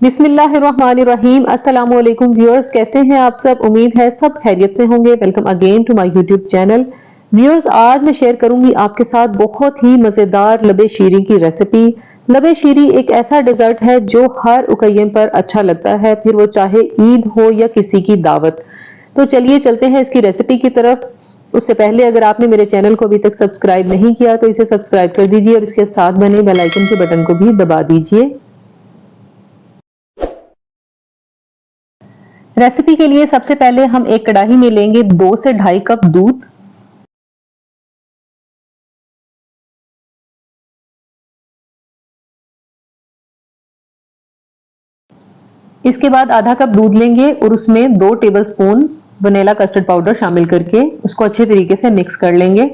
बिस्मिल्लाहिर्रहमानिर्रहीम। अस्सलाम वालेकुम व्यूअर्स, कैसे हैं आप सब? उम्मीद है सब खैरियत से होंगे। Welcome again to my YouTube channel. Viewers, आज मैं शेयर करूंगी आपके साथ बहुत ही मजेदार लबे शीरी की रेसिपी। लबे शीरी एक ऐसा डेजर्ट है जो हर ओकेजन पर अच्छा लगता है, फिर वो चाहे ईद हो या किसी की दावत। तो चलिए चलते हैं इसकी रेसिपी की तरफ। उससे पहले अगर आपने मेरे चैनल को अभी तक सब्सक्राइब नहीं किया तो इसे सब्सक्राइब कर दीजिए और इसके साथ बने बेल आइकन के बटन को भी दबा दीजिए। रेसिपी के लिए सबसे पहले हम एक कढ़ाई में लेंगे 2 से 2.5 कप दूध। इसके बाद आधा कप दूध लेंगे और उसमें 2 टेबलस्पून वनीला कस्टर्ड पाउडर शामिल करके उसको अच्छे तरीके से मिक्स कर लेंगे।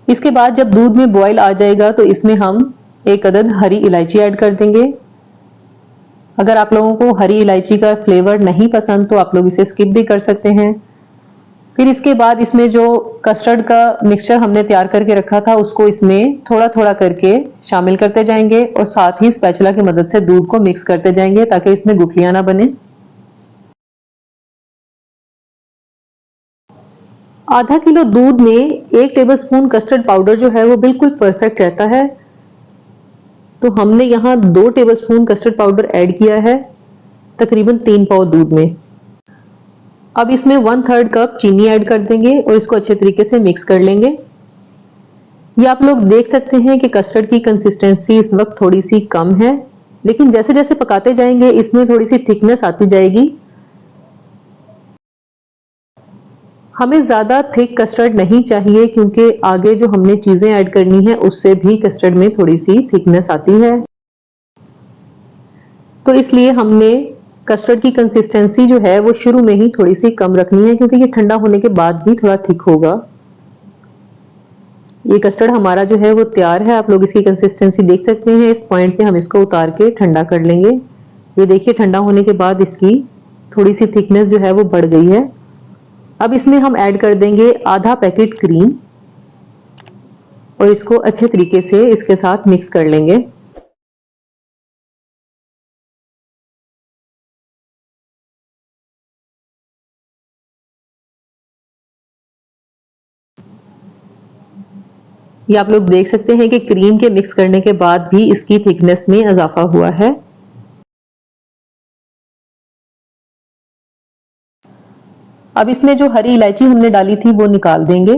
इसके बाद जब दूध में बॉयल आ जाएगा तो इसमें हम एक अदद हरी इलायची ऐड कर देंगे। अगर आप लोगों को हरी इलायची का फ्लेवर नहीं पसंद तो आप लोग इसे स्किप भी कर सकते हैं। फिर इसके बाद इसमें जो कस्टर्ड का मिक्सचर हमने तैयार करके रखा था उसको इसमें थोड़ा थोड़ा करके शामिल करते जाएंगे और साथ ही स्पैचुला की मदद से दूध को मिक्स करते जाएंगे ताकि इसमें गुठलियां ना बने। आधा किलो दूध में 1 टेबलस्पून कस्टर्ड पाउडर जो है वो बिल्कुल परफेक्ट रहता है, तो हमने यहाँ 2 टेबलस्पून कस्टर्ड पाउडर ऐड किया है तकरीबन 3 पाव दूध में। अब इसमें 1/3 कप चीनी ऐड कर देंगे और इसको अच्छे तरीके से मिक्स कर लेंगे। ये आप लोग देख सकते हैं कि कस्टर्ड की कंसिस्टेंसी इस वक्त थोड़ी सी कम है, लेकिन जैसे जैसे पकाते जाएंगे इसमें थोड़ी सी थिकनेस आती जाएगी। हमें ज्यादा थिक कस्टर्ड नहीं चाहिए क्योंकि आगे जो हमने चीजें ऐड करनी है उससे भी कस्टर्ड में थोड़ी सी थिकनेस आती है, तो इसलिए हमने कस्टर्ड की कंसिस्टेंसी जो है वो शुरू में ही थोड़ी सी कम रखनी है क्योंकि ये ठंडा होने के बाद भी थोड़ा थिक होगा। ये कस्टर्ड हमारा जो है वो तैयार है, आप लोग इसकी कंसिस्टेंसी देख सकते हैं। इस पॉइंट पे हम इसको उतार के ठंडा कर लेंगे। ये देखिए ठंडा होने के बाद इसकी थोड़ी सी थिकनेस जो है वो बढ़ गई है। अब इसमें हम ऐड कर देंगे आधा पैकेट क्रीम और इसको अच्छे तरीके से इसके साथ मिक्स कर लेंगे। ये आप लोग देख सकते हैं कि क्रीम के मिक्स करने के बाद भी इसकी थिकनेस में इजाफा हुआ है। अब इसमें जो हरी इलायची हमने डाली थी वो निकाल देंगे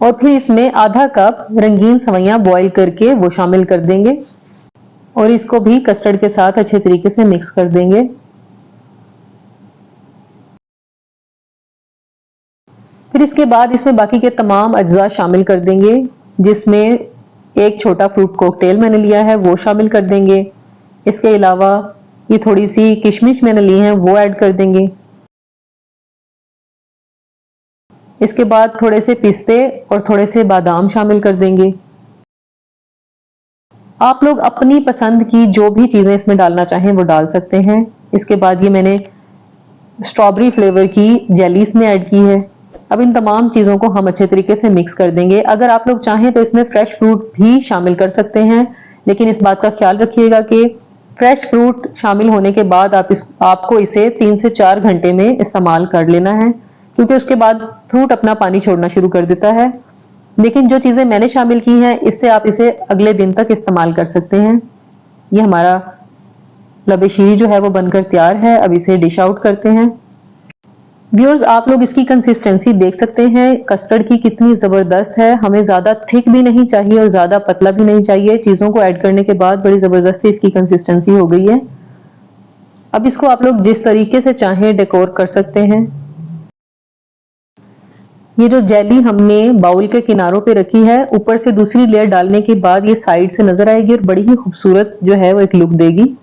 और फिर इसमें आधा कप रंगीन सवैयां बॉईल करके वो शामिल कर देंगे और इसको भी कस्टर्ड के साथ अच्छे तरीके से मिक्स कर देंगे। फिर इसके बाद इसमें बाकी के तमाम अज्जा शामिल कर देंगे, जिसमें एक छोटा फ्रूट कॉकटेल मैंने लिया है वो शामिल कर देंगे। इसके अलावा ये थोड़ी सी किशमिश मैंने ली है वो ऐड कर देंगे। इसके बाद थोड़े से पिस्ते और थोड़े से बादाम शामिल कर देंगे। आप लोग अपनी पसंद की जो भी चीजें इसमें डालना चाहें वो डाल सकते हैं। इसके बाद ये मैंने स्ट्रॉबेरी फ्लेवर की जेली इसमें ऐड की है। अब इन तमाम चीजों को हम अच्छे तरीके से मिक्स कर देंगे। अगर आप लोग चाहें तो इसमें फ्रेश फ्रूट भी शामिल कर सकते हैं, लेकिन इस बात का ख्याल रखिएगा कि फ्रेश फ्रूट शामिल होने के बाद आपको इसे 3 से 4 घंटे में इस्तेमाल कर लेना है, क्योंकि उसके बाद फ्रूट अपना पानी छोड़ना शुरू कर देता है। लेकिन जो चीजें मैंने शामिल की हैं इससे आप इसे अगले दिन तक इस्तेमाल कर सकते हैं। ये हमारा लबे शीरी जो है वो बनकर तैयार है। अब इसे डिश आउट करते हैं। व्यूअर्स, आप लोग इसकी कंसिस्टेंसी देख सकते हैं कस्टर्ड की कितनी जबरदस्त है। हमें ज्यादा थिक भी नहीं चाहिए और ज्यादा पतला भी नहीं चाहिए। चीजों को ऐड करने के बाद बड़ी जबरदस्ती इसकी कंसिस्टेंसी हो गई है। अब इसको आप लोग जिस तरीके से चाहें डेकोर कर सकते हैं। ये जो जेली हमने बाउल के किनारों पे रखी है, ऊपर से दूसरी लेयर डालने के बाद ये साइड से नजर आएगी और बड़ी ही खूबसूरत जो है वो एक लुक देगी।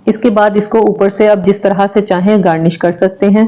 इसके बाद इसको ऊपर से अब जिस तरह से चाहें गार्निश कर सकते हैं।